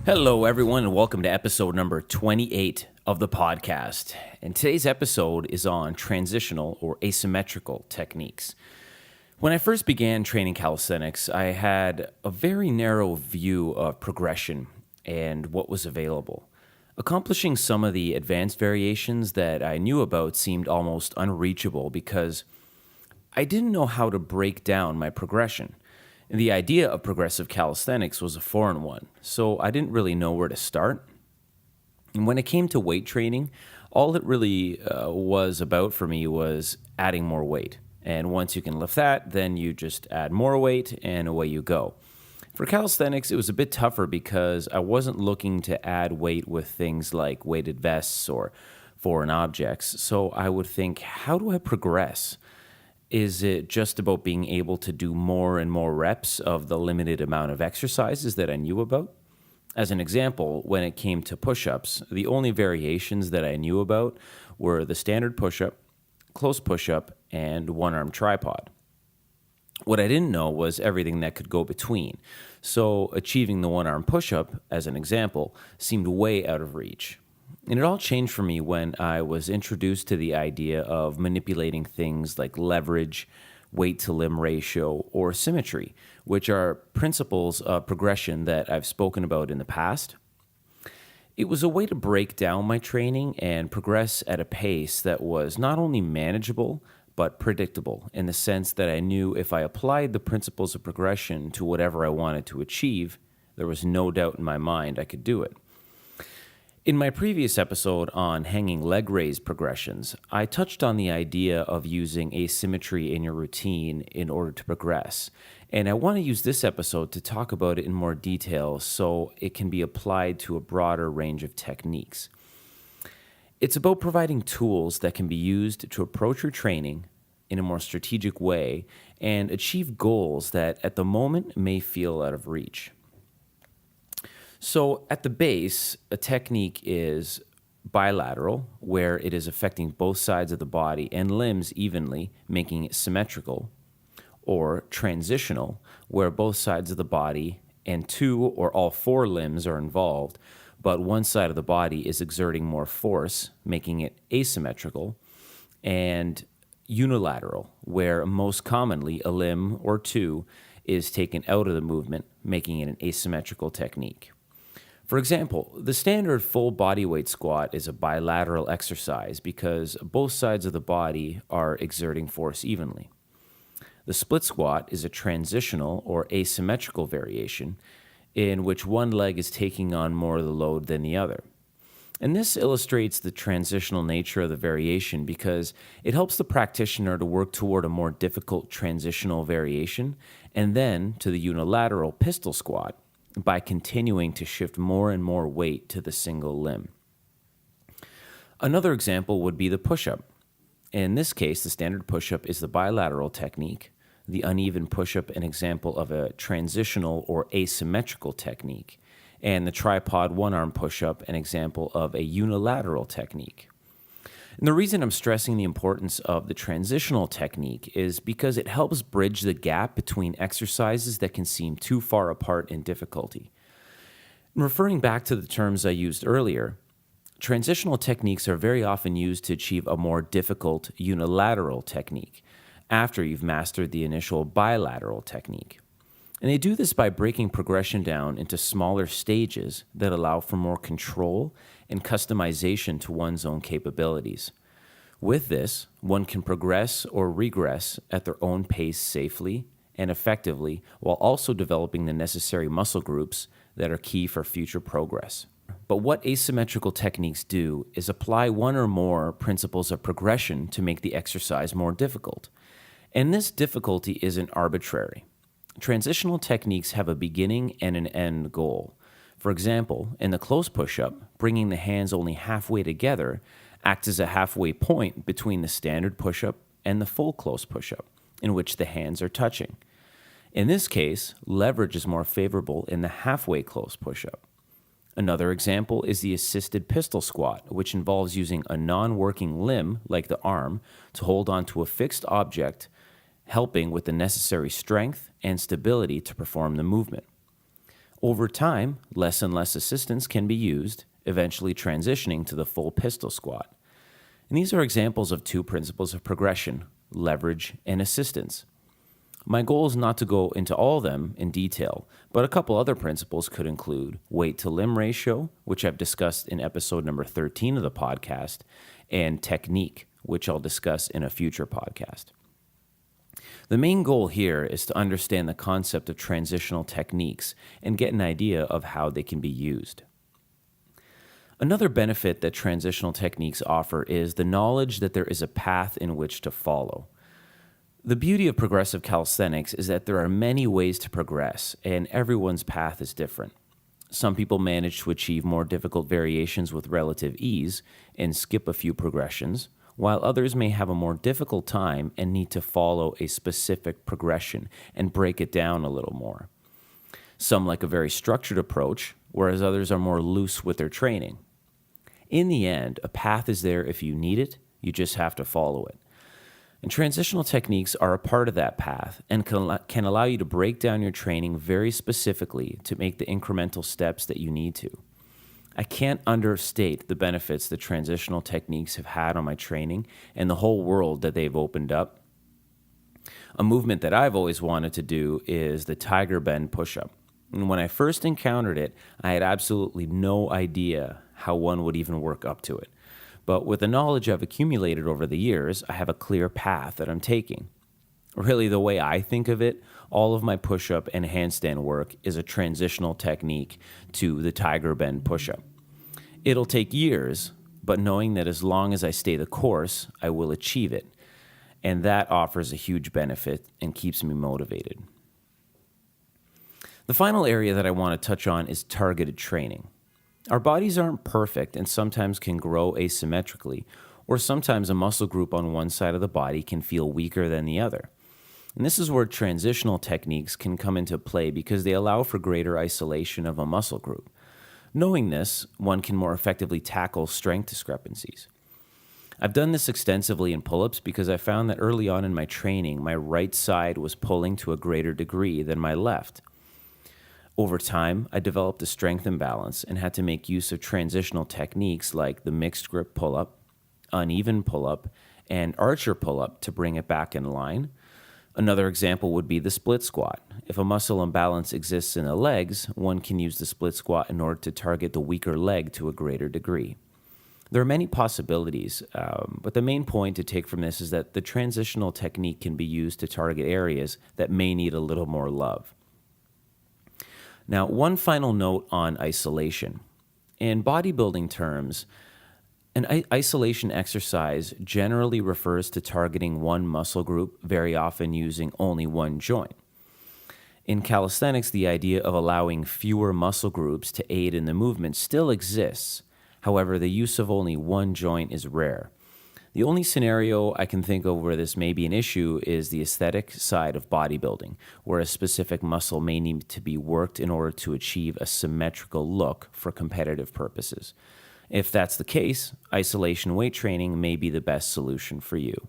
Hello, everyone, and welcome to episode number 28 of the podcast. And today's episode is on transitional or asymmetrical techniques. When I first began training calisthenics, I had a very narrow view of progression and what was available. Accomplishing some of the advanced variations that I knew about seemed almost unreachable because I didn't know how to break down my progression. And the idea of progressive calisthenics was a foreign one, so I didn't really know where to start. And when it came to weight training, all it really was about for me was adding more weight. And once you can lift that, then you just add more weight and away you go. For calisthenics, it was a bit tougher because I wasn't looking to add weight with things like weighted vests or foreign objects. So I would think, how do I progress? Is it just about being able to do more and more reps of the limited amount of exercises that I knew about? As an example, when it came to push-ups, the only variations that I knew about were the standard push-up, close push-up, and one-arm tripod. What I didn't know was everything that could go between. So achieving the one-arm push-up, as an example, seemed way out of reach. And it all changed for me when I was introduced to the idea of manipulating things like leverage, weight-to-limb ratio, or symmetry, which are principles of progression that I've spoken about in the past. It was a way to break down my training and progress at a pace that was not only manageable, but predictable in the sense that I knew if I applied the principles of progression to whatever I wanted to achieve, there was no doubt in my mind I could do it. In my previous episode on hanging leg raise progressions, I touched on the idea of using asymmetry in your routine in order to progress. And I want to use this episode to talk about it in more detail so it can be applied to a broader range of techniques. It's about providing tools that can be used to approach your training in a more strategic way and achieve goals that at the moment may feel out of reach. So at the base, a technique is bilateral, where it is affecting both sides of the body and limbs evenly, making it symmetrical, or transitional, where both sides of the body and two or all four limbs are involved, but one side of the body is exerting more force, making it asymmetrical, and unilateral, where most commonly a limb or two is taken out of the movement, making it an asymmetrical technique. For example, the standard full body weight squat is a bilateral exercise because both sides of the body are exerting force evenly. The split squat is a transitional or asymmetrical variation in which one leg is taking on more of the load than the other. And this illustrates the transitional nature of the variation because it helps the practitioner to work toward a more difficult transitional variation and then to the unilateral pistol squat by continuing to shift more and more weight to the single limb. Another example would be the push-up. In this case, the standard push-up is the bilateral technique, the uneven push-up an example of a transitional or asymmetrical technique, and the tripod one-arm push-up an example of a unilateral technique. And the reason I'm stressing the importance of the transitional technique is because it helps bridge the gap between exercises that can seem too far apart in difficulty. And referring back to the terms I used earlier, transitional techniques are very often used to achieve a more difficult unilateral technique after you've mastered the initial bilateral technique. And they do this by breaking progression down into smaller stages that allow for more control and customization to one's own capabilities. With this, one can progress or regress at their own pace safely and effectively while also developing the necessary muscle groups that are key for future progress. But what asymmetrical techniques do is apply one or more principles of progression to make the exercise more difficult. And this difficulty isn't arbitrary. Transitional techniques have a beginning and an end goal. For example, in the close push-up, bringing the hands only halfway together acts as a halfway point between the standard push-up and the full close push-up, in which the hands are touching. In this case, leverage is more favorable in the halfway close push-up. Another example is the assisted pistol squat, which involves using a non-working limb, like the arm, to hold onto a fixed object, helping with the necessary strength and stability to perform the movement. Over time, less and less assistance can be used, eventually transitioning to the full pistol squat. And these are examples of two principles of progression: leverage and assistance. My goal is not to go into all of them in detail, but a couple other principles could include weight to limb ratio, which I've discussed in episode number 13 of the podcast, and technique, which I'll discuss in a future podcast. The main goal here is to understand the concept of transitional techniques and get an idea of how they can be used. Another benefit that transitional techniques offer is the knowledge that there is a path in which to follow. The beauty of progressive calisthenics is that there are many ways to progress, and everyone's path is different. Some people manage to achieve more difficult variations with relative ease and skip a few progressions, while others may have a more difficult time and need to follow a specific progression and break it down a little more. Some like a very structured approach, whereas others are more loose with their training. In the end, a path is there if you need it, you just have to follow it. And transitional techniques are a part of that path and can allow you to break down your training very specifically to make the incremental steps that you need to. I can't understate the benefits that transitional techniques have had on my training and the whole world that they've opened up. A movement that I've always wanted to do is the tiger bend push-up. And when I first encountered it, I had absolutely no idea how one would even work up to it. But with the knowledge I've accumulated over the years, I have a clear path that I'm taking. Really, the way I think of it, all of my push-up and handstand work is a transitional technique to the tiger bend push-up. It'll take years, but knowing that as long as I stay the course, I will achieve it. And that offers a huge benefit and keeps me motivated. The final area that I want to touch on is targeted training. Our bodies aren't perfect and sometimes can grow asymmetrically, or sometimes a muscle group on one side of the body can feel weaker than the other. And this is where transitional techniques can come into play because they allow for greater isolation of a muscle group. Knowing this, one can more effectively tackle strength discrepancies. I've done this extensively in pull-ups because I found that early on in my training, my right side was pulling to a greater degree than my left. Over time, I developed a strength imbalance and had to make use of transitional techniques like the mixed grip pull-up, uneven pull-up, and archer pull-up to bring it back in line. Another example would be the split squat. If a muscle imbalance exists in the legs, one can use the split squat in order to target the weaker leg to a greater degree. There are many possibilities, but the main point to take from this is that the transitional technique can be used to target areas that may need a little more love. Now, one final note on isolation. In bodybuilding terms, an isolation exercise generally refers to targeting one muscle group, very often using only one joint. In calisthenics, the idea of allowing fewer muscle groups to aid in the movement still exists. However, the use of only one joint is rare. The only scenario I can think of where this may be an issue is the aesthetic side of bodybuilding, where a specific muscle may need to be worked in order to achieve a symmetrical look for competitive purposes. If that's the case, isolation weight training may be the best solution for you.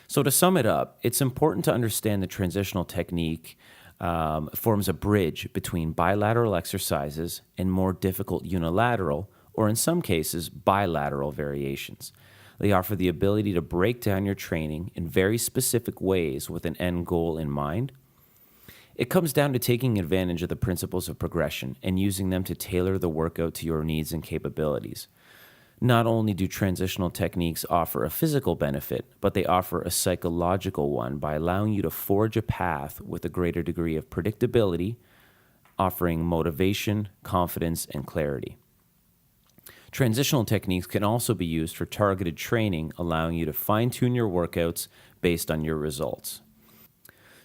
So to sum it up, it's important to understand the transitional technique forms a bridge between bilateral exercises and more difficult unilateral, or in some cases, bilateral variations. They offer the ability to break down your training in very specific ways with an end goal in mind. It comes down to taking advantage of the principles of progression and using them to tailor the workout to your needs and capabilities. Not only do transitional techniques offer a physical benefit, but they offer a psychological one by allowing you to forge a path with a greater degree of predictability, offering motivation, confidence, and clarity. Transitional techniques can also be used for targeted training, allowing you to fine-tune your workouts based on your results.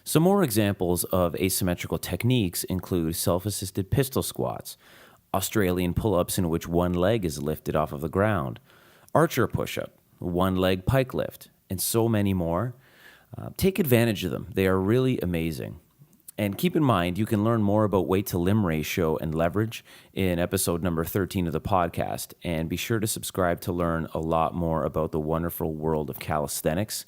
Some more examples of asymmetrical techniques include self-assisted pistol squats, Australian pull-ups in which one leg is lifted off of the ground, archer push-up, one-leg pike lift, and so many more. Take advantage of them. They are really amazing. And keep in mind, you can learn more about weight to limb ratio and leverage in episode number 13 of the podcast. And be sure to subscribe to learn a lot more about the wonderful world of calisthenics.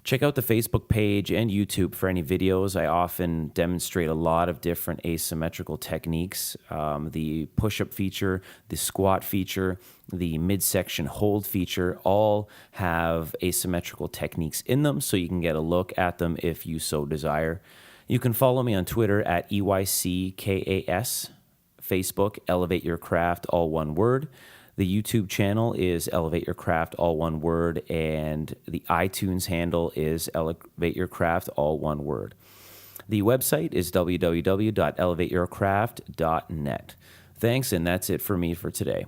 Check out the Facebook page and YouTube for any videos. I often demonstrate a lot of different asymmetrical techniques. The push-up feature, the squat feature, the midsection hold feature all have asymmetrical techniques in them, so you can get a look at them if you so desire. You can follow me on Twitter at EYCKAS, Facebook, Elevate Your Craft, all one word. The YouTube channel is Elevate Your Craft, all one word, and the iTunes handle is Elevate Your Craft, all one word. The website is www.elevateyourcraft.net. Thanks, and that's it for me for today.